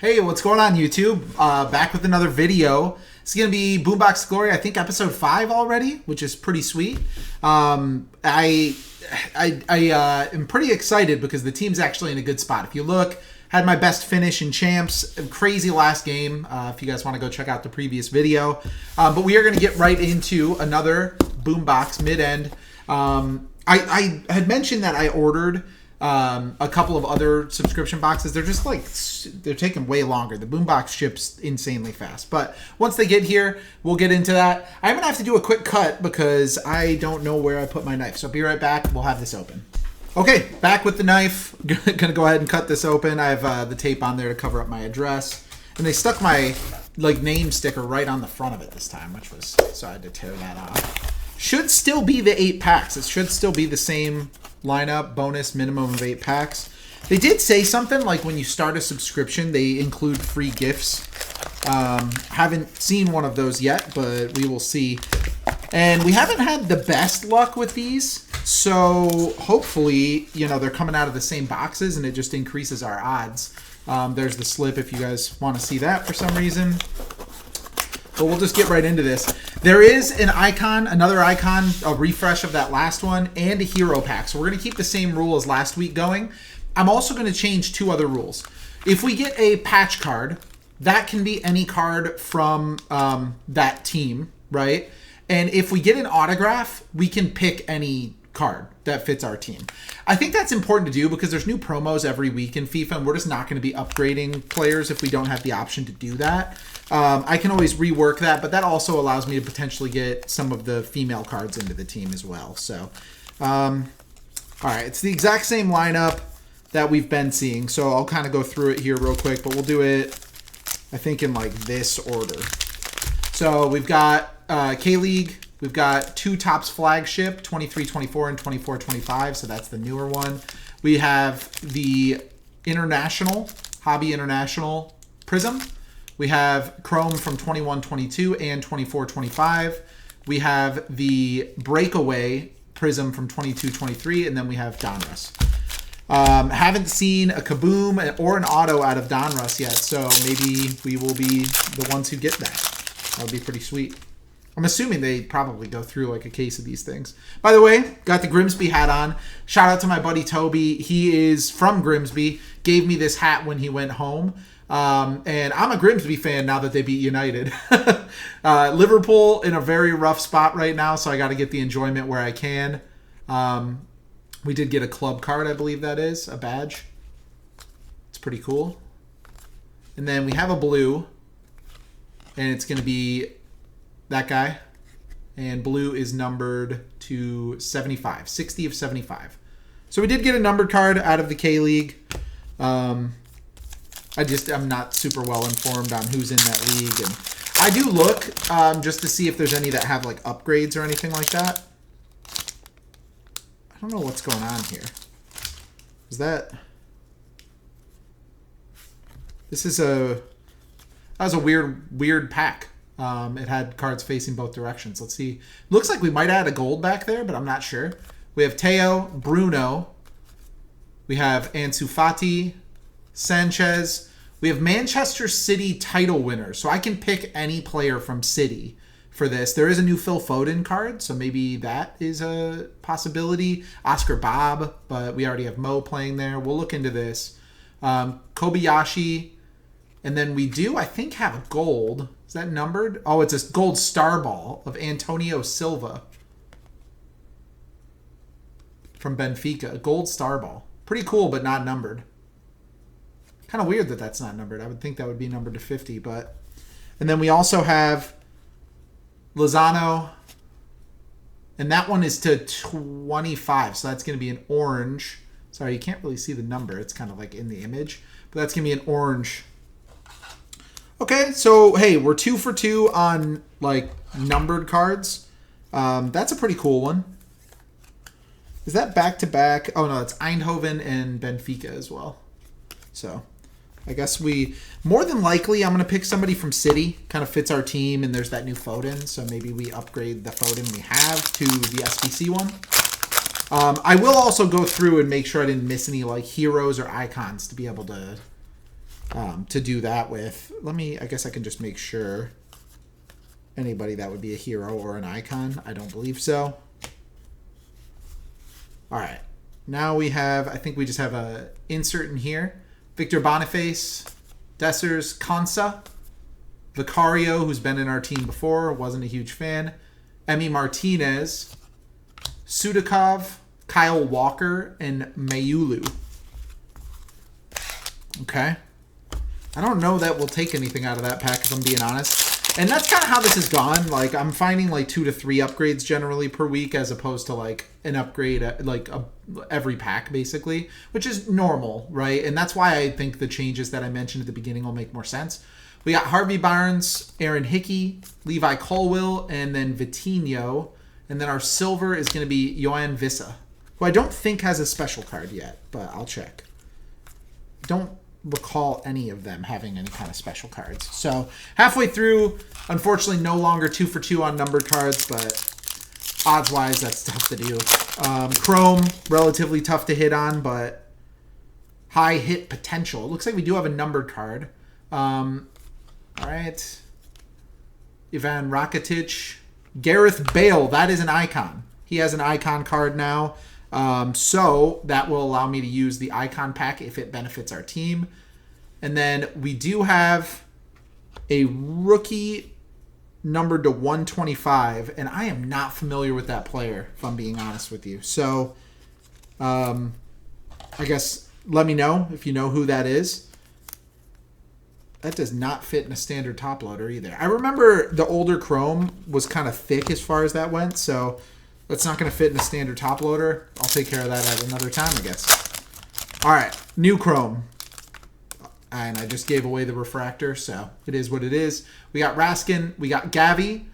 Hey, what's going on, YouTube? Back with another video. It's going to be Boombox To Glory, I think episode 5 already, which is pretty sweet. I am pretty excited because the team's actually in a good spot. If you look, had my best finish in Champs, crazy last game, if you guys want to go check out the previous video. But we are going to get right into another Boombox mid-end. I had mentioned that I ordered a couple of other subscription boxes. They're just like, they're taking way longer. The Boombox ships insanely fast. But once they get here, we'll get into that. I'm going to have to do a quick cut because I don't know where I put my knife. So I'll be right back. We'll have this open. Okay, back with the knife. Gonna go ahead and cut this open. I have the tape on there to cover up my address. And they stuck my name sticker right on the front of it this time, which was, so I had to tear that off. Should still be the 8 packs. It should still be the same lineup, bonus, minimum of 8 packs. They did say something like when you start a subscription, they include free gifts. Haven't seen one of those yet, but we will see. And we haven't had the best luck with these, so hopefully, you know, they're coming out of the same boxes and it just increases our odds. There's the slip if you guys want to see that for some reason. But we'll just get right into this. There is an icon, another icon, a refresh of that last one, and a hero pack. So we're going to keep the same rule as last week going. I'm also going to change 2 other rules. If we get a patch card, that can be any card from that team, right? And if we get an autograph, we can pick any card that fits our team. I think that's important to do because there's new promos every week in FIFA, and we're just not going to be upgrading players if we don't have the option to do that. I can always rework that, but that also allows me to potentially get some of the female cards into the team as well. So, all right, it's the exact same lineup that we've been seeing. So I'll kind of go through it here real quick, but we'll do it, I think, in like this order. So we've got K-League. We've got 2 Topps flagship, 23-24 and 24-25. So that's the newer one. We have the International, Hobby International Prism. We have Chrome from 21-22 and 24-25. We have the Breakaway Prism from 22-23, and then we have Donruss. Haven't seen a Kaboom or an auto out of Donruss yet, so maybe we will be the ones who get that. That would be pretty sweet. I'm assuming they probably go through like a case of these things. By the way, got the Grimsby hat on. Shout out to my buddy Toby. He is from Grimsby. Gave me this hat when he went home. And I'm a Grimsby fan now that they beat United. Liverpool in a very rough spot right now, so I got to get the enjoyment where I can. We did get a club card, I believe that is, a badge. It's pretty cool. And then we have a blue, and it's going to be that guy. And blue is numbered to 75, 60 of 75. So we did get a numbered card out of the K-League. I'm not super well informed on who's in that league. And I do look just to see if there's any that have like upgrades or anything like that. I don't know what's going on here. Is that... That was a weird pack. It had cards facing both directions. Let's see. Looks like we might add a gold back there, but I'm not sure. We have Teo, Bruno. We have Ansu Fati, Sanchez. We have Manchester City title winners. So I can pick any player from City for this. There is a new Phil Foden card, so maybe that is a possibility. Oscar Bob, but we already have Mo playing there. We'll look into this. Kobayashi. And then we do, I think, have a gold. Is that numbered? Oh, it's a gold star ball of Antonio Silva from Benfica. A gold star ball. Pretty cool, but not numbered. Kind of weird that that's not numbered. I would think that would be numbered to 50, but... And then we also have Lozano. And that one is to 25, so that's going to be an orange. Sorry, you can't really see the number. It's kind of like in the image. But that's going to be an orange. Okay, so, hey, we're 2 for 2 on, like, numbered cards. That's a pretty cool one. Is that back-to-back? Oh, no, it's Eindhoven and Benfica as well. So, I guess we... More than likely, I'm going to pick somebody from City. Kind of fits our team, and there's that new Foden. So maybe we upgrade the Foden we have to the SBC one. I will also go through and make sure I didn't miss any, like, heroes or icons to be able to to do that with. I guess I can just make sure. Anybody that would be a hero or an icon. I don't believe so. All right. Now we have, I think we just have a insert in here. Victor Boniface, Dessers, Konsa, Vicario, who's been in our team before, wasn't a huge fan. Emi Martinez, Sudakov, Kyle Walker, and Mayulu. Okay. I don't know that we'll take anything out of that pack, if I'm being honest. And that's kind of how this has gone. Like, I'm finding like 2 to 3 upgrades generally per week, as opposed to like an upgrade every pack, basically, which is normal, right? And that's why I think the changes that I mentioned at the beginning will make more sense. We got Harvey Barnes, Aaron Hickey, Levi Colwill, and then Vitinho. And then our silver is going to be Johan Vissa, who I don't think has a special card yet, but I'll check. Don't recall any of them having any kind of special cards. So halfway through, unfortunately, no longer 2 for 2 on numbered cards, but odds-wise, that's tough to do. Chrome, relatively tough to hit on, but high hit potential. It looks like we do have a numbered card. All right. Ivan Rakitic. Gareth Bale, that is an icon. He has an icon card now. So that will allow me to use the icon pack if it benefits our team. And then we do have a rookie numbered to 125, and I am not familiar with that player, if I'm being honest with you. So I guess let me know if you know who that is. That does not fit in a standard top loader either. I remember the older Chrome was kind of thick as far as that went, so that's not going to fit in a standard top loader. I'll take care of that at another time, I guess. All right, new Chrome. And I just gave away the refractor, so it is what it is. We got Raskin. We got Gavi.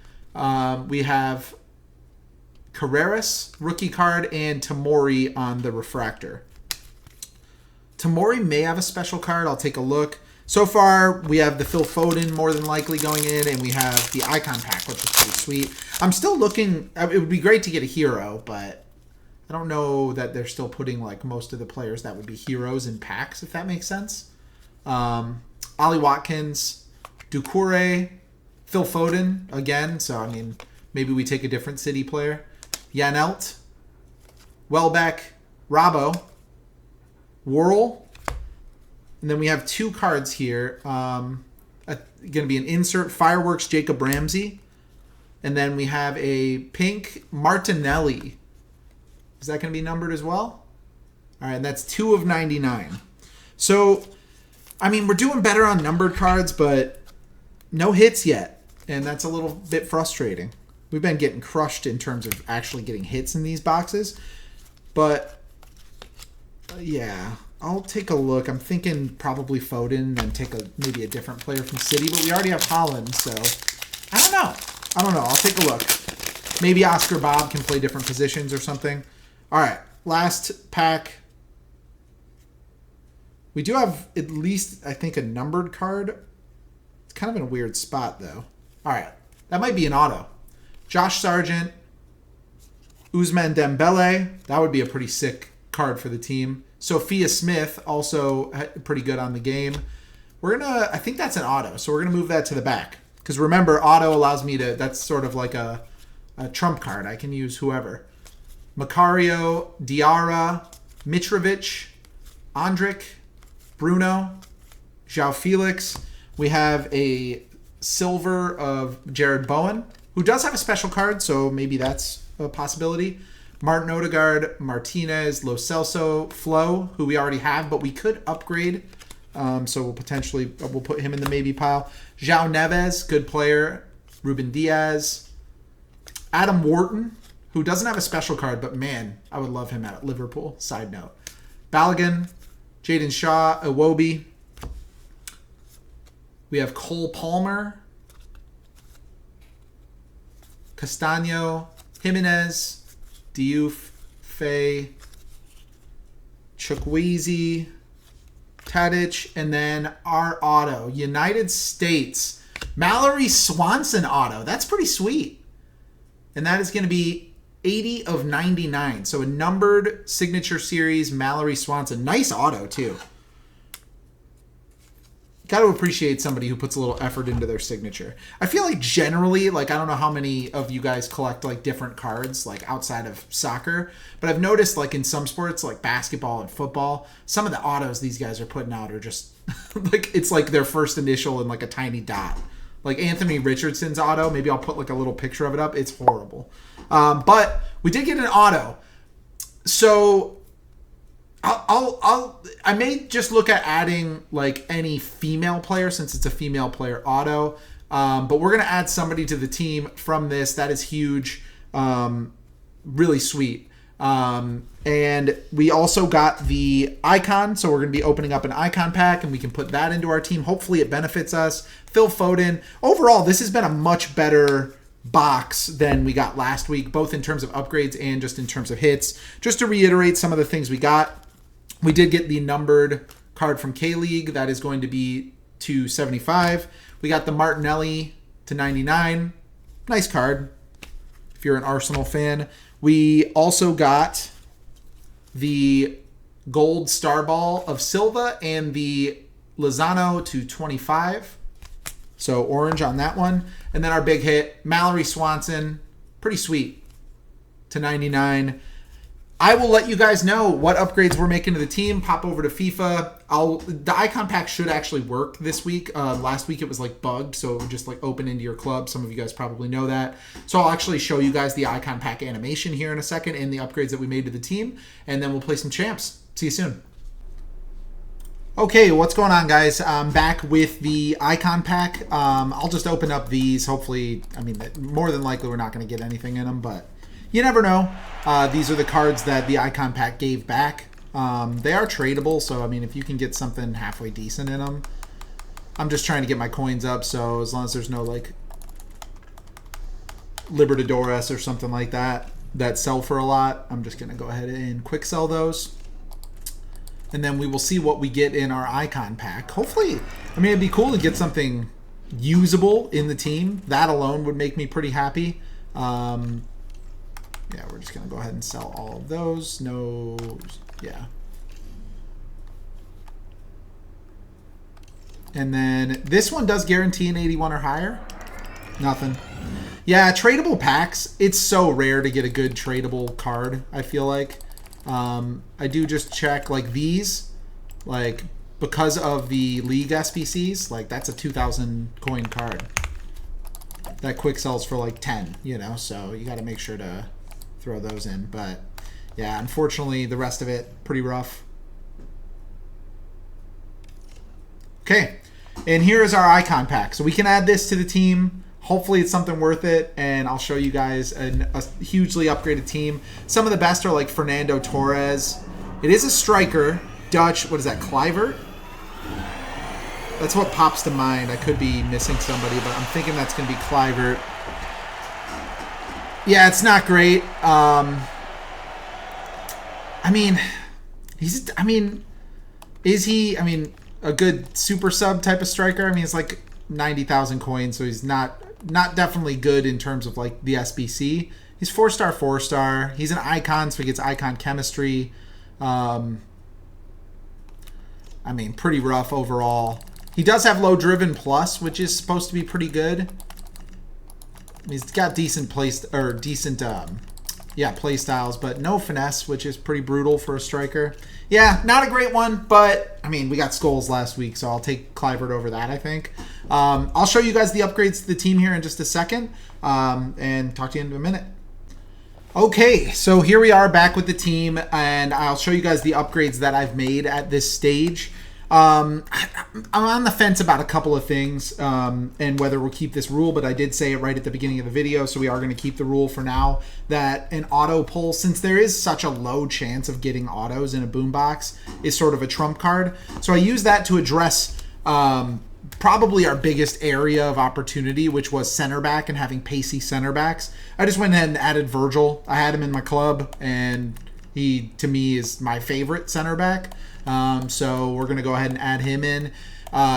We have Carreras, rookie card, and Tamori on the refractor. Tamori may have a special card. I'll take a look. So far, we have the Phil Foden more than likely going in, and we have the icon pack, which is pretty sweet. I'm still looking. It would be great to get a hero, but I don't know that they're still putting like most of the players that would be heroes in packs, if that makes sense. Ollie Watkins, Doucouré, Phil Foden again. So, I mean, maybe we take a different City player. Janelt, Welbeck, Robbo, Worrell. And then we have 2 cards here. Going to be an insert, Fireworks, Jacob Ramsey. And then we have a pink Martinelli. Is that going to be numbered as well? All right, and that's 2 of 99. So, I mean, we're doing better on numbered cards, but no hits yet. And that's a little bit frustrating. We've been getting crushed in terms of actually getting hits in these boxes. But, yeah, I'll take a look. I'm thinking probably Foden, then take maybe a different player from City. But we already have Holland, so I don't know. I'll take a look. Maybe Oscar Bob can play different positions or something. All right, last pack. We do have at least, I think, a numbered card. It's kind of in a weird spot, though. All right, that might be an auto. Josh Sargent, Ousmane Dembele. That would be a pretty sick card for the team. Sophia Smith, also pretty good on the game. I think that's an auto, so we're going to move that to the back. Because remember, auto allows me to, that's sort of like a trump card. I can use whoever. Macario, Diarra, Mitrovic, Andric, Bruno, João Felix. We have a silver of Jared Bowen, who does have a special card, so maybe that's a possibility. Martin Odegaard, Martinez, Lo Celso, Flo, who we already have, but we could upgrade. So we'll put him in the maybe pile. João Neves, good player. Ruben Diaz. Adam Wharton, who doesn't have a special card, but man, I would love him at Liverpool. Side note. Balogun, Jadon Shaw, Iwobi. We have Cole Palmer, Castano, Jimenez, Diouf, Faye, Chukwueze, Tadic, and then our auto, United States, Mallory Swanson auto. That's pretty sweet. And that is going to be 80 of 99. So a numbered signature series, Mallory Swanson. Nice auto, too. got to appreciate somebody who puts a little effort into their signature. I feel like generally, like, I don't know how many of you guys collect like different cards, like outside of soccer, but I've noticed like in some sports, like basketball and football, some of the autos these guys are putting out are just like, it's like their first initial in like a tiny dot. Like Anthony Richardson's auto, maybe I'll put like a little picture of it up. It's horrible. But we did get an auto. So I may just look at adding like any female player since it's a female player auto. But we're going to add somebody to the team from this. That is huge. Really sweet. And we also got the icon. So we're going to be opening up an icon pack and we can put that into our team. Hopefully it benefits us. Phil Foden. Overall, this has been a much better box than we got last week, both in terms of upgrades and just in terms of hits. Just to reiterate some of the things we got. We did get the numbered card from K-League. That is going to be to 75. We got the Martinelli to 99. Nice card if you're an Arsenal fan. We also got the gold star ball of Silva and the Lozano to 25. So orange on that one. And then our big hit, Mallory Swanson. Pretty sweet to 99. I will let you guys know what upgrades we're making to the team. Pop over to FIFA. The icon pack should actually work this week. Last week it was like bugged, so it would just like open into your club. Some of you guys probably know that. So I'll actually show you guys the icon pack animation here in a second and the upgrades that we made to the team. And then we'll play some champs. See you soon. Okay, what's going on, guys? I'm back with the icon pack. I'll just open up these. Hopefully, I mean, more than likely we're not going to get anything in them, but you never know. These are the cards that the icon pack gave back. They are tradable, so I mean, if you can get something halfway decent in them. I'm just trying to get my coins up, so as long as there's no like Libertadores or something like that sell for a lot, I'm just going to go ahead and quick sell those. And then we will see what we get in our icon pack. Hopefully, I mean, it'd be cool to get something usable in the team. That alone would make me pretty happy. Yeah, we're just going to go ahead and sell all of those. No, yeah. And then this one does guarantee an 81 or higher. Nothing. Yeah, tradable packs. It's so rare to get a good tradable card, I feel like. I do just check like these, like because of the league SBCs, like that's a 2,000 coin card. That quick sells for like 10, you know, so you got to make sure to throw those in. But yeah, unfortunately the rest of it pretty rough. Okay, and here is our icon pack. So we can add this to the team. Hopefully it's something worth it, and I'll show you guys a hugely upgraded team. Some of the best are like Fernando Torres. It is a striker. Dutch, what is that, Kluivert? That's what pops to mind. I could be missing somebody, but I'm thinking that's going to be Kluivert. Yeah, it's not great. I mean, is he a good super sub type of striker? I mean, it's like 90,000 coins, so he's not definitely good in terms of like the SBC. He's 4-star, 4-star. He's an icon, so he gets icon chemistry. I mean, pretty rough overall. He does have low driven plus, which is supposed to be pretty good. He's got decent play styles, but no finesse, which is pretty brutal for a striker. Yeah, not a great one, but I mean, we got Scholes last week, so I'll take Kluivert over that, I think. I'll show you guys the upgrades to the team here in just a second, and talk to you in a minute. Okay, so here we are back with the team, and I'll show you guys the upgrades that I've made at this stage. I'm on the fence about a couple of things, and whether we'll keep this rule, but I did say it right at the beginning of the video, so we are going to keep the rule for now that an auto pull, since there is such a low chance of getting autos in a boombox, is sort of a trump card. So I use that to address probably our biggest area of opportunity, which was center back and having pacey center backs. I just went ahead and added Virgil. I had him in my club, and he, to me, is my favorite center back. So we're going to go ahead and add him in.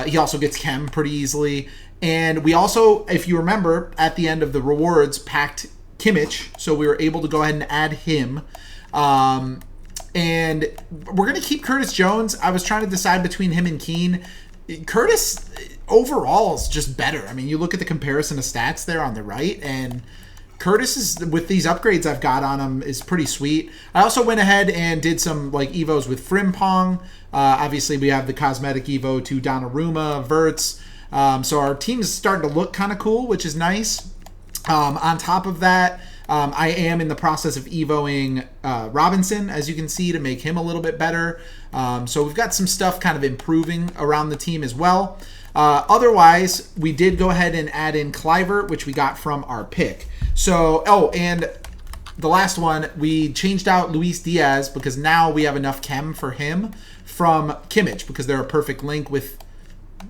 He also gets chem pretty easily. And we also, if you remember, at the end of the rewards, packed Kimmich. So we were able to go ahead and add him. And we're going to keep Curtis Jones. I was trying to decide between him and Keane. Curtis overall is just better. I mean, you look at the comparison of stats there on the right, and Curtis is, with these upgrades I've got on him, is pretty sweet. I also went ahead and did some like evos with Frimpong. Obviously, we have the cosmetic evo to Donnarumma, Verts. So our team is starting to look kind of cool, which is nice. On top of that, I am in the process of evoing Robinson, as you can see, to make him a little bit better. So we've got some stuff kind of improving around the team as well. Otherwise, we did go ahead and add in Kluivert, which we got from our pick. So, and the last one, we changed out Luis Diaz because now we have enough chem for him from Kimmich because they're a perfect link with,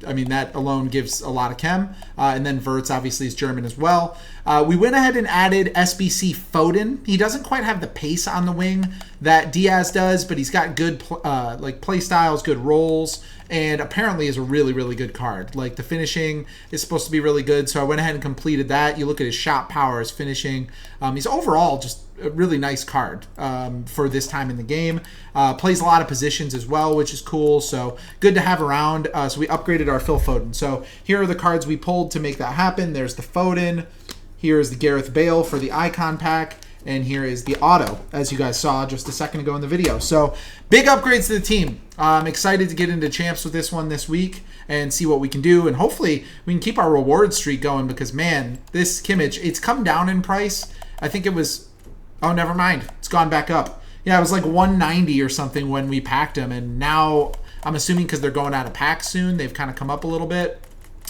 I mean, that alone gives a lot of chem. And then Verts obviously is German as well. We went ahead and added SBC Foden. He doesn't quite have the pace on the wing that Diaz does, but he's got good play styles, good rolls, and apparently is a really, really good card. Like, the finishing is supposed to be really good, so I went ahead and completed that. You look at his shot power, his finishing. He's overall just a really nice card for this time in the game. Plays a lot of positions as well, which is cool, so good to have around. So we upgraded our Phil Foden. So here are the cards we pulled to make that happen. There's the Foden. Here is the Gareth Bale for the Icon Pack. And here is the auto, as you guys saw just a second ago in the video. So big upgrades to the team. I'm excited to get into champs with this one this week and see what we can do. And hopefully we can keep our reward streak going because, man, this Kimmich, it's come down in price. I think it was, oh, never mind. It's gone back up. Yeah, it was like 190 or something when we packed him. And now I'm assuming because they're going out of packs soon, they've kind of come up a little bit.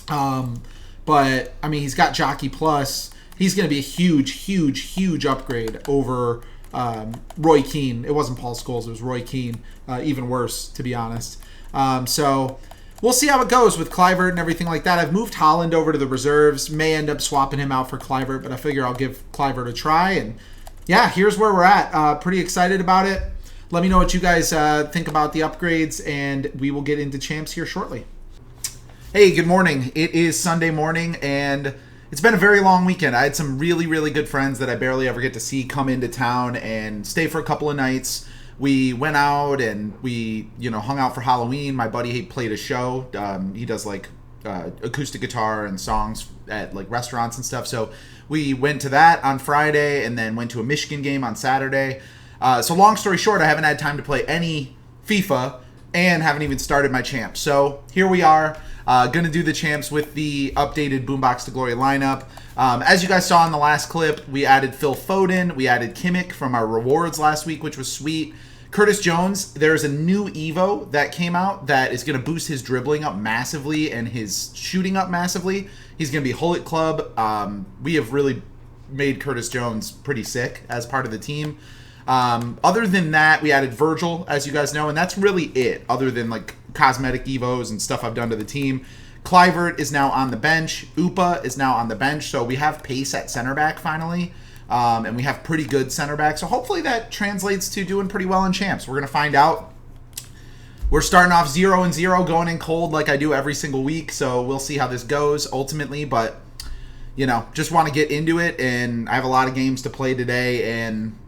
But, I mean, he's got Jockey Plus. He's going to be a huge upgrade over Roy Keane. It wasn't Paul Scholes. It was Roy Keane. Even worse, to be honest. So we'll see how it goes with Kluivert and everything like that. I've moved Holland over to the reserves. May end up swapping him out for Kluivert, but I figure I'll give Kluivert a try. And, yeah, here's where we're at. Pretty excited about it. Let me know what you guys think about the upgrades, and we will get into champs here shortly. Hey, good morning. It is Sunday morning, and it's been a very long weekend. I had some really good friends that I barely ever get to see come into town and stay for a couple of nights. We went out and we, hung out for Halloween. My buddy played a show. He does like acoustic guitar and songs at like restaurants and stuff. So we went to that on Friday and then went to a Michigan game on Saturday. So long story short, I haven't had time to play any FIFA and haven't even started my champs. So here we are. Going to do the champs with the updated Boombox To Glory lineup. As you guys saw in the last clip, we added Phil Foden. We added Kimmich from our rewards last week, which was sweet. Curtis Jones, there's a new Evo that came out that is going to boost his dribbling up massively and his shooting up massively. He's going to be Hullet Club. We have really made Curtis Jones pretty sick as part of the team. Other than that, we added Virgil, as you guys know, and that's really it, other than like cosmetic evos and stuff I've done to the team. Kluivert is now on the bench. Upa is now on the bench, so we have pace at center back finally, and we have pretty good center back, so hopefully that translates to doing pretty well in champs. We're going to find out. We're starting off 0-0, going in cold like I do every single week, so we'll see how this goes ultimately, but, just want to get into it, and I have a lot of games to play today, and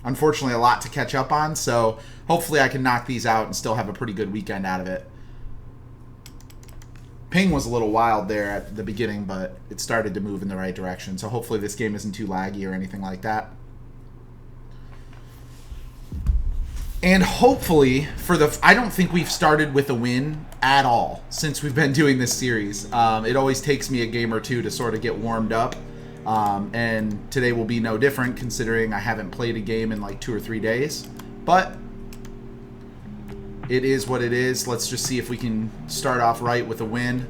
unfortunately a lot to catch up on, so hopefully I can knock these out and still have a pretty good weekend out of it. Ping was a little wild there at the beginning, but it started to move in the right direction, so hopefully this game isn't too laggy or anything like that. And hopefully, I don't think we've started with a win at all since we've been doing this series. It always takes me a game or two to sort of get warmed up. And today will be no different considering I haven't played a game in like 2 or 3 days. But it is what it is. Let's just see if we can start off right with a win.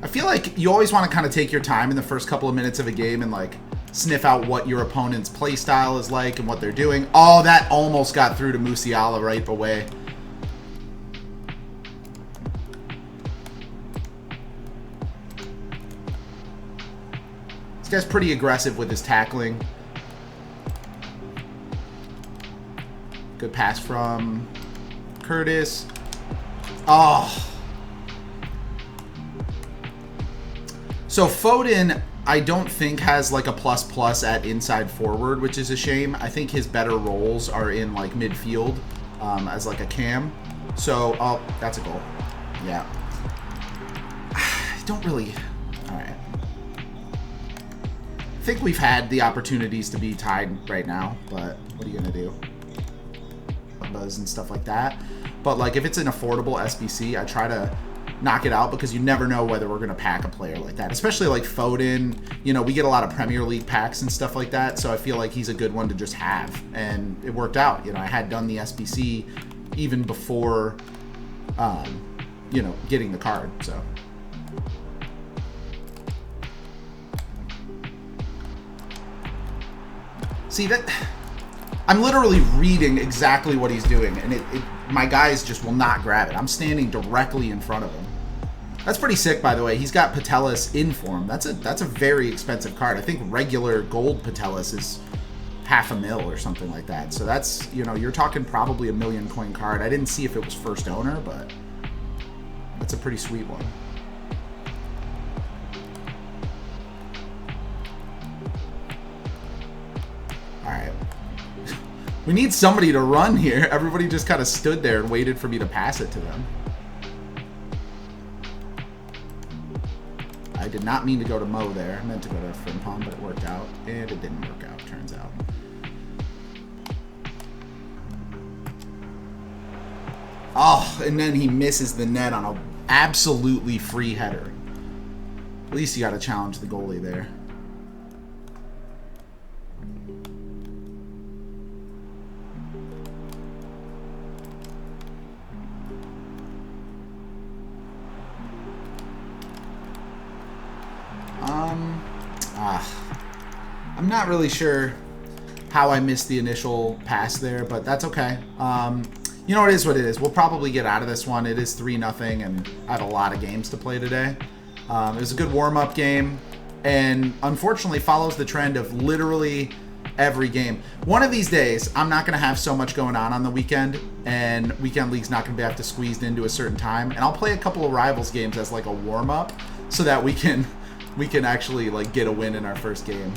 I feel like you always want to kind of take your time in the first couple of minutes of a game and like sniff out what your opponent's play style is like and what they're doing. Oh, that almost got through to Musiala right away. This guy's pretty aggressive with his tackling. Good pass from Curtis. Oh. So Foden, I don't think has like a ++ at inside forward, which is a shame. I think his better roles are in like midfield as like a cam. So, oh, that's a goal. Yeah. I don't really... All right. I think we've had the opportunities to be tied right now, but what are you going to do? Buzz and stuff like that. But, like, if it's an affordable SBC, I try to knock it out because you never know whether we're going to pack a player like that. Especially, like, Foden. You know, we get a lot of Premier League packs and stuff like that, so I feel like he's a good one to just have. And it worked out. You know, I had done the SBC even before, you know, getting the card, so... See, that I'm literally reading exactly what he's doing, and my guys just will not grab it. I'm standing directly in front of him. That's pretty sick, by the way. He's got Patelis in form. That's a very expensive card. I think regular gold Patelis is $500,000 or something like that. So that's, you know, you're talking probably a $1 million coin card. I didn't see if it was first owner, but that's a pretty sweet one. Alright. We need somebody to run here. Everybody just kind of stood there and waited for me to pass it to them. I did not mean to go to Mo there. I meant to go to Frimpong, but it worked out. And it didn't work out, turns out. Oh, and then he misses the net on a absolutely free header. At least you got to challenge the goalie there. I'm not really sure how I missed the initial pass there, but that's okay. You know, it is what it is. We'll probably get out of this one. It is 3-0, and I have a lot of games to play today. It was a good warm-up game, and unfortunately follows the trend of literally every game. One of these days, I'm not going to have so much going on the weekend, and Weekend League's not going to have to squeezed into a certain time, and I'll play a couple of Rivals games as like a warm-up so that we can actually like get a win in our first game.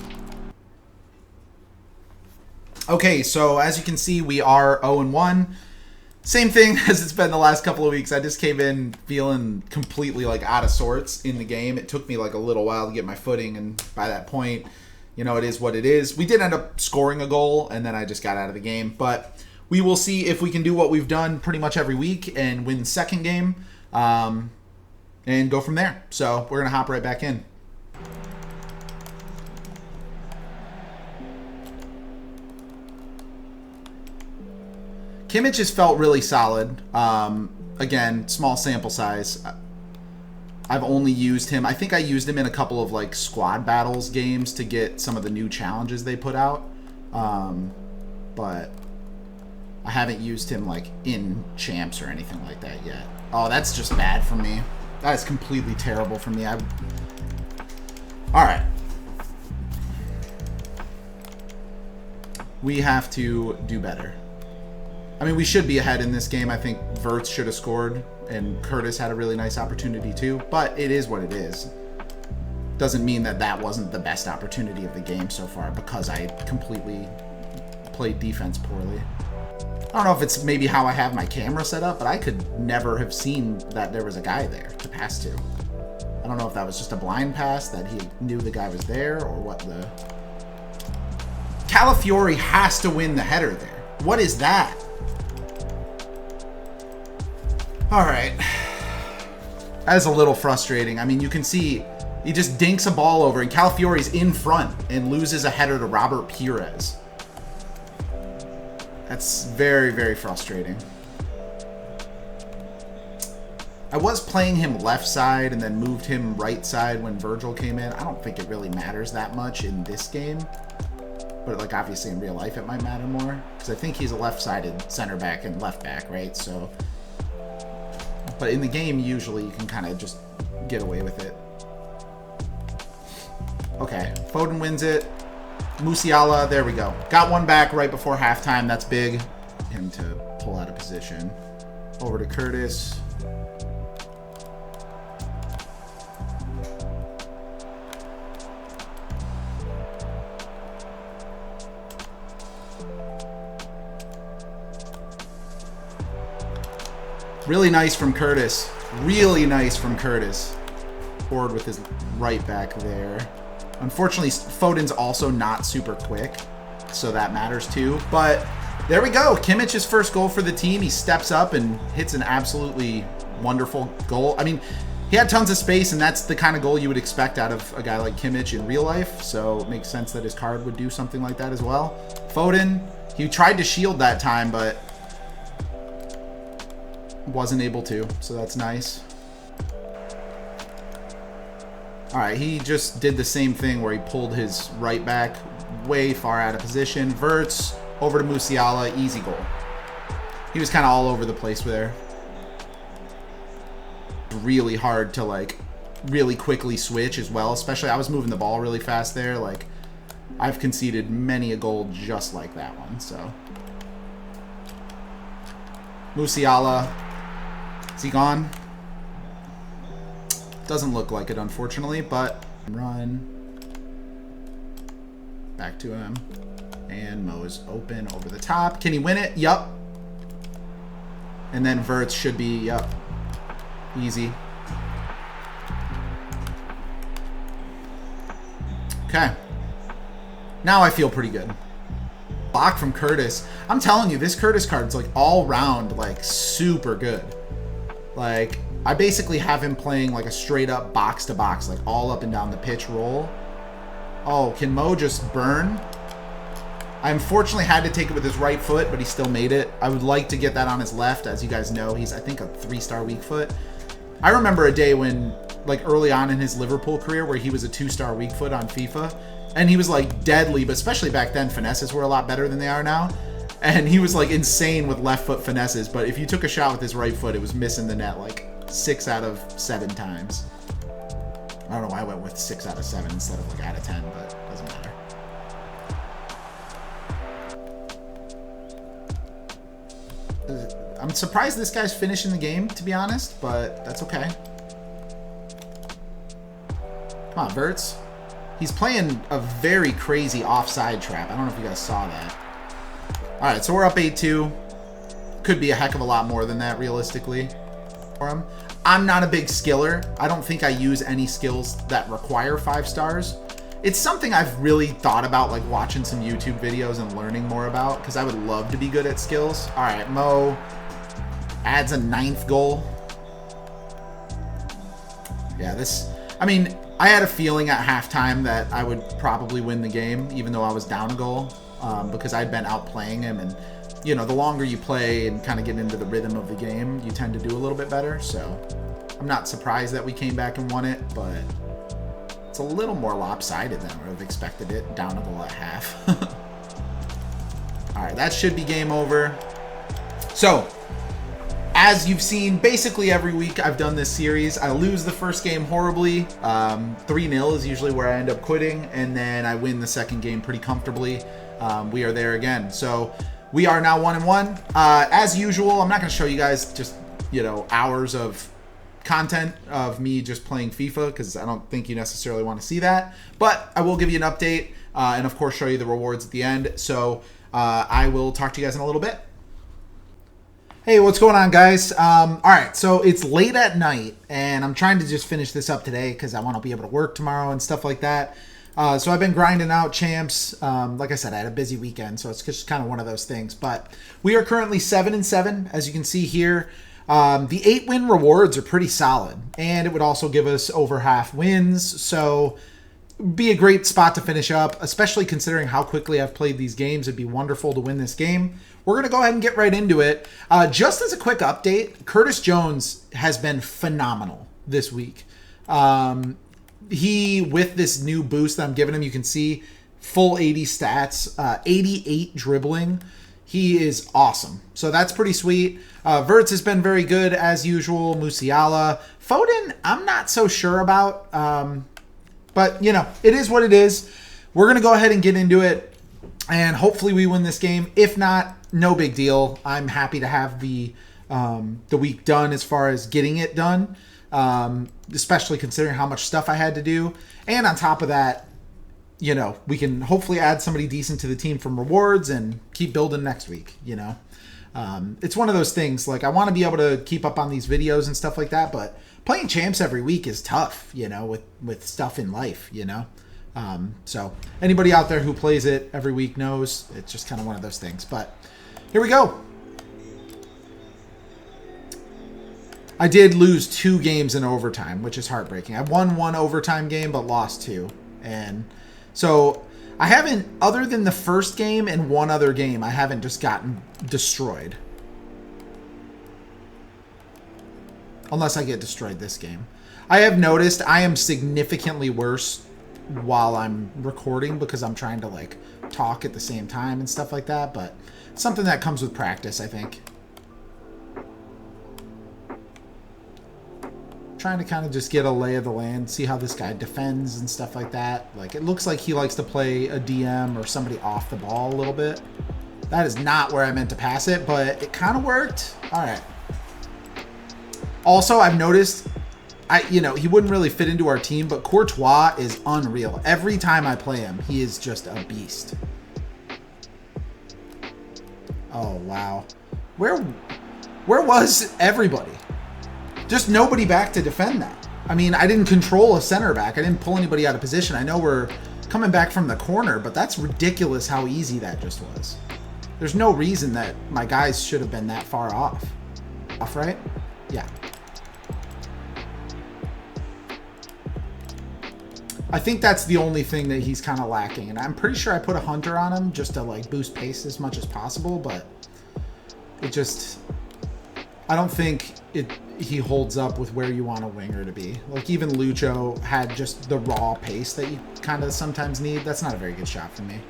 Okay, so as you can see, we are 0-1. Same thing as it's been the last couple of weeks. I just came in feeling completely like out of sorts in the game. It took me like a little while to get my footing, and by that point, you know, it is what it is. We did end up scoring a goal, and then I just got out of the game. But we will see if we can do what we've done pretty much every week and win the second game, and go from there. So we're going to hop right back in. Kimmich has felt really solid. Again, small sample size. I've only used him. I think I used him in a couple of like squad battles games to get some of the new challenges they put out. But I haven't used him like in champs or anything like that yet. Oh, that's just bad for me. That is completely terrible for me. All right. We have to do better. I mean, we should be ahead in this game. I think Wirtz should have scored, and Curtis had a really nice opportunity too, but it is what it is. Doesn't mean that that wasn't the best opportunity of the game so far because I completely played defense poorly. I don't know if it's maybe how I have my camera set up, but I could never have seen that there was a guy there to pass to. I don't know if that was just a blind pass, that he knew the guy was there, or what the... Calafiori has to win the header there. What is that? All right. That is a little frustrating. I mean, you can see he just dinks a ball over, and Calafiori's in front and loses a header to Robert Pires. That's very, very frustrating. I was playing him left side and then moved him right side when Virgil came in. I don't think it really matters that much in this game. But, like, obviously in real life it might matter more. Because I think he's a left-sided center back and left back, right? So... But in the game, usually you can kind of just get away with it. Okay, Foden wins it. Musiala, there we go. Got one back right before halftime. That's big. Him to pull out of position. Over to Curtis. Really nice from Curtis. Really nice from Curtis. Forward with his right back there. Unfortunately, Foden's also not super quick, so that matters too. But there we go. Kimmich's first goal for the team. He steps up and hits an absolutely wonderful goal. I mean, he had tons of space, and that's the kind of goal you would expect out of a guy like Kimmich in real life, so it makes sense that his card would do something like that as well. Foden, he tried to shield that time, but wasn't able to, so that's nice. All right, he just did the same thing where he pulled his right back way far out of position. Verts over to Musiala, easy goal. He was kind of all over the place there. Really hard to like really quickly switch as well, especially I was moving the ball really fast there. Like, I've conceded many a goal just like that one. So Musiala, is he gone? Doesn't look like it, unfortunately, but run back to him, and Mo is open over the top. Can he win it? Yup. And then Verts should be, yup, easy. Okay, now I feel pretty good. Block from Curtis. I'm telling you, this Curtis card is like all round like super good. Like, I basically have him playing like a straight up box to box, like all up and down the pitch roll. Oh, can Mo just burn? I unfortunately had to take it with his right foot, but he still made it. I would like to get that on his left. As you guys know, he's, I think, a 3-star weak foot. I remember a day when, like early on in his Liverpool career, where he was a 2-star weak foot on FIFA. And he was like deadly, but especially back then, finesses were a lot better than they are now. And he was like insane with left foot finesses, but if you took a shot with his right foot, it was missing the net like 6 out of 7 times. I don't know why I went with 6 out of 7 instead of like out of 10, but it doesn't matter. I'm surprised this guy's finishing the game, to be honest, but that's okay. Come on, Verts. He's playing a very crazy offside trap. I don't know if you guys saw that. All right, so we're up 8-2. Could be a heck of a lot more than that, realistically, for him. I'm not a big skiller. I don't think I use any skills that require 5 stars. It's something I've really thought about, like watching some YouTube videos and learning more about, because I would love to be good at skills. All right, Mo adds a 9th goal. Yeah, this, I mean, I had a feeling at halftime that I would probably win the game, even though I was down a goal, because I'd been outplaying him. And, you know, the longer you play and kind of get into the rhythm of the game, you tend to do a little bit better. So I'm not surprised that we came back and won it, but it's a little more lopsided than I would have expected it, down a goal at half. All right, that should be game over. So, as you've seen, basically every week I've done this series, I lose the first game horribly. 3-0 is usually where I end up quitting, and then I win the second game pretty comfortably. We are there again. So we are now 1-1. As usual, I'm not going to show you guys just, you know, hours of content of me just playing FIFA, because I don't think you necessarily want to see that. But I will give you an update, and of course show you the rewards at the end. So I will talk to you guys in a little bit. Hey, what's going on, guys? All right, so it's late at night, and I'm trying to just finish this up today because I want to be able to work tomorrow and stuff like that. So I've been grinding out champs. Like I said, I had a busy weekend, so it's just kind of one of those things. But we are currently 7-7, as you can see here. The 8-win rewards are pretty solid, and it would also give us over half wins. So be a great spot to finish up, especially considering how quickly I've played these games. It'd be wonderful to win this game. We're going to go ahead and get right into it. Just as a quick update, Curtis Jones has been phenomenal this week. He, with this new boost that I'm giving him, you can see full 80 stats, 88 dribbling. He is awesome. So that's pretty sweet. Verts has been very good as usual. Musiala. Foden, I'm not so sure about. But, you know, it is what it is. We're going to go ahead and get into it, and hopefully we win this game. If not, no big deal. I'm happy to have the week done as far as getting it done, especially considering how much stuff I had to do. And on top of that, you know, we can hopefully add somebody decent to the team from rewards and keep building next week, you know. It's one of those things, like, I want to be able to keep up on these videos and stuff like that, but playing champs every week is tough, you know, with stuff in life, you know. So anybody out there who plays it every week knows it's just kind of one of those things. But here we go. I did lose 2 games in overtime, which is heartbreaking. I won 1 overtime game, but lost 2. And so I haven't, other than the first game and 1 other game, I haven't just gotten destroyed. Unless I get destroyed this game. I have noticed I am significantly worse while I'm recording because I'm trying to, like, talk at the same time and stuff like that. But it's something that comes with practice, I think. Trying to kind of just get a lay of the land, see how this guy defends and stuff like that. Like, it looks like he likes to play a DM or somebody off the ball a little bit. That is not where I meant to pass it, but it kind of worked. All right. Also, I've noticed, you know, he wouldn't really fit into our team, but Courtois is unreal. Every time I play him, he is just a beast. Oh, wow. Where was everybody? Just nobody back to defend that. I mean, I didn't control a center back. I didn't pull anybody out of position. I know we're coming back from the corner, but that's ridiculous how easy that just was. There's no reason that my guys should have been that far off. Off, right? Yeah. I think that's the only thing that he's kind of lacking. And I'm pretty sure I put a hunter on him just to, like, boost pace as much as possible, but it just, I don't think he holds up with where you want a winger to be. Like, even Lucho had just the raw pace that you kind of sometimes need. That's not a very good shot for me.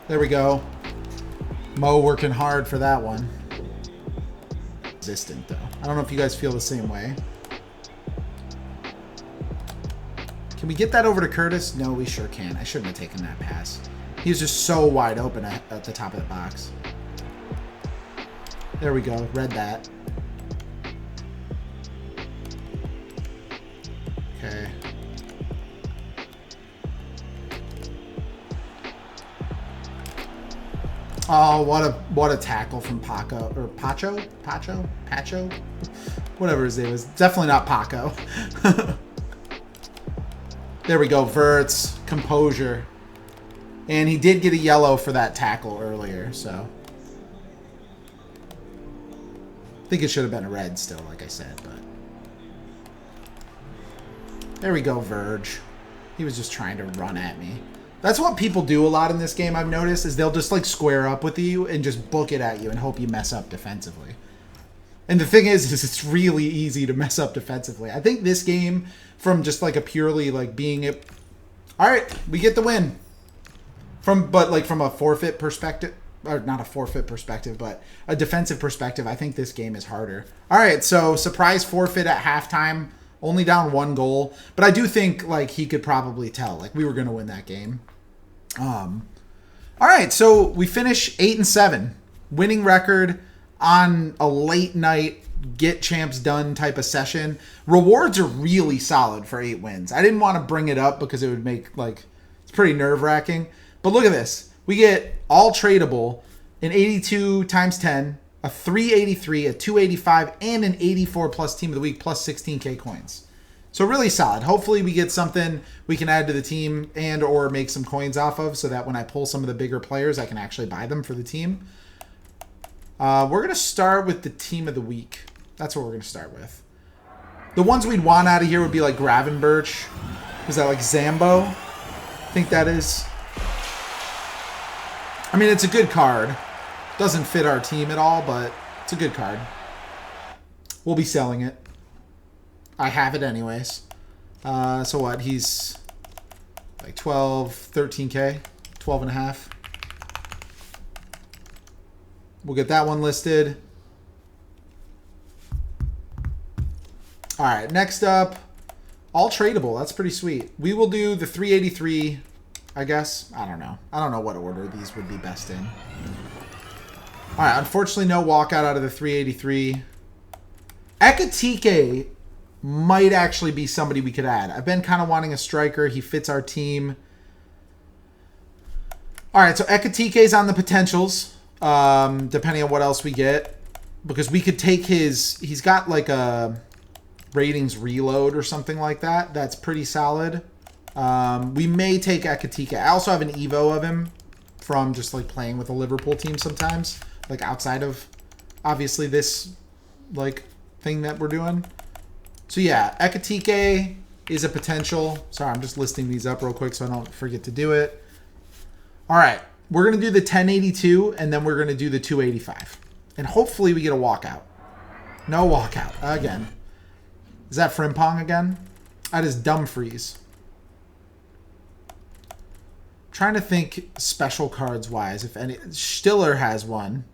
There we go. Mo working hard for that one. Resistant, though. I don't know if you guys feel the same way. Can we get that over to Curtis? No, we sure can. I shouldn't have taken that pass. He was just so wide open at the top of the box. There we go. Read that. Okay. Oh, what a tackle from Paco or Pacho, whatever his name is. Definitely not Paco. There we go. Verts, composure, and he did get a yellow for that tackle earlier. So I think it should have been a red still, like I said. But there we go. Verge. He was just trying to run at me. That's what people do a lot in this game, I've noticed, is they'll just, like, square up with you and just book it at you and hope you mess up defensively. And the thing is it's really easy to mess up defensively. I think this game, from just, like, a purely, like, being it... All right, we get the win. But, like, from a forfeit perspective... Or not a forfeit perspective, but a defensive perspective, I think this game is harder. All right, so surprise forfeit at halftime. Only down 1 goal. But I do think, like, he could probably tell. Like, we were going to win that game. All right, so we finish 8-7. Winning record on a late night, get champs done type of session. Rewards are really solid for 8 wins. I didn't want to bring it up because it would make, like, it's pretty nerve-wracking. But look at this. We get all tradable, an 82 times 10, a 383, a 285, and an 84 plus team of the week plus 16K coins. So really solid. Hopefully we get something we can add to the team and or make some coins off of so that when I pull some of the bigger players, I can actually buy them for the team. We're going to start with the team of the week. That's what we're going to start with. The ones we'd want out of here would be like Gravenberch. Is that like Zambo? I think that is. I mean, it's a good card. Doesn't fit our team at all, but it's a good card. We'll be selling it. I have it anyways. So what? He's like 12, 13K, 12 and a half. We'll get that one listed. All right, next up, all tradable. That's pretty sweet. We will do the 383, I guess. I don't know. I don't know what order these would be best in. All right, unfortunately, no walkout out of the 383. Ekatike might actually be somebody we could add. I've been kind of wanting a striker. He fits our team. All right, so Ekatike's on the potentials, depending on what else we get. Because we could take his... He's got like a ratings reload or something like that. That's pretty solid. We may take Ekatike. I also have an Evo of him from just like playing with a Liverpool team sometimes. Like outside of, obviously, this like thing that we're doing. So yeah, Ekatike is a potential. Sorry, I'm just listing these up real quick so I don't forget to do it. All right, we're going to do the 1082, and then we're going to do the 285. And hopefully we get a walkout. No walkout. Again. Is that Frimpong again? That is Dumfries. Trying to think special cards wise, if any. Stiller has one.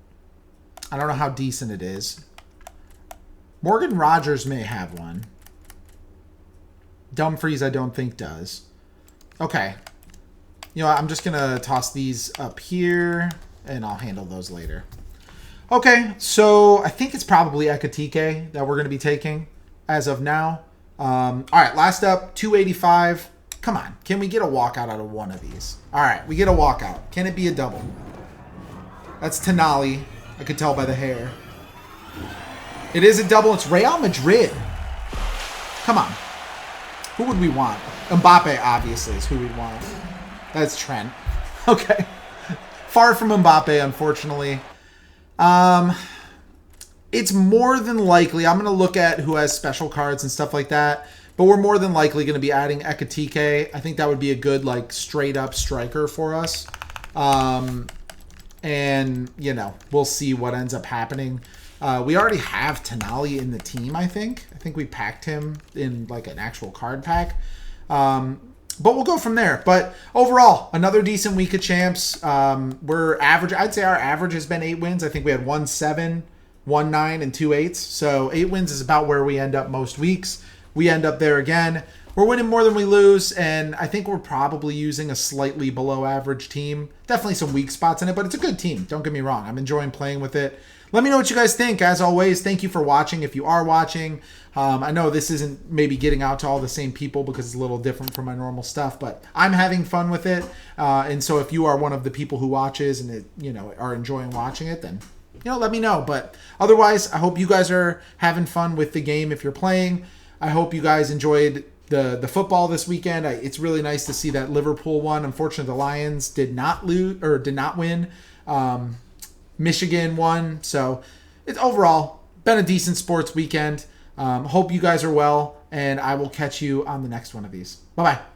I don't know how decent it is. Morgan Rogers may have one. Dumfries I don't think does. Okay. You know what, I'm just going to toss these up here, and I'll handle those later. Okay, so I think it's probably Ekatike that we're going to be taking as of now. All right, last up, 285. Come on, can we get a walkout out of one of these? All right, we get a walkout. Can it be a double? That's Tenali. I could tell by the hair. It is a double. It's Real Madrid. Come on. Who would we want? Mbappe, obviously, is who we want. That's Trent. Okay. Far from Mbappe, unfortunately. It's more than likely, I'm going to look at who has special cards and stuff like that, but we're more than likely going to be adding Ekatike. I think that would be a good, like, straight-up striker for us. And, you know, we'll see what ends up happening. We already have Tenali in the team, I think. I think we packed him in, like, an actual card pack. But we'll go from there. But overall, another decent week of champs. We're average. I'd say our average has been 8 wins. I think we had 1-7, 1-9, and 2-8s. So 8 wins is about where we end up most weeks. We end up there again. We're winning more than we lose, and I think we're probably using a slightly below average team. Definitely some weak spots in it, but it's a good team. Don't get me wrong. I'm enjoying playing with it. Let me know what you guys think. As always, thank you for watching if you are watching. I know this isn't maybe getting out to all the same people because it's a little different from my normal stuff, but I'm having fun with it. And so if you are one of the people who watches and are enjoying watching it, then let me know. But otherwise, I hope you guys are having fun with the game if you're playing. I hope you guys enjoyed the football this weekend. It's really nice to see that Liverpool won. Unfortunately, the Lions did not win. Michigan won. So it's overall been a decent sports weekend. Hope you guys are well, and I will catch you on the next one of these. Bye-bye.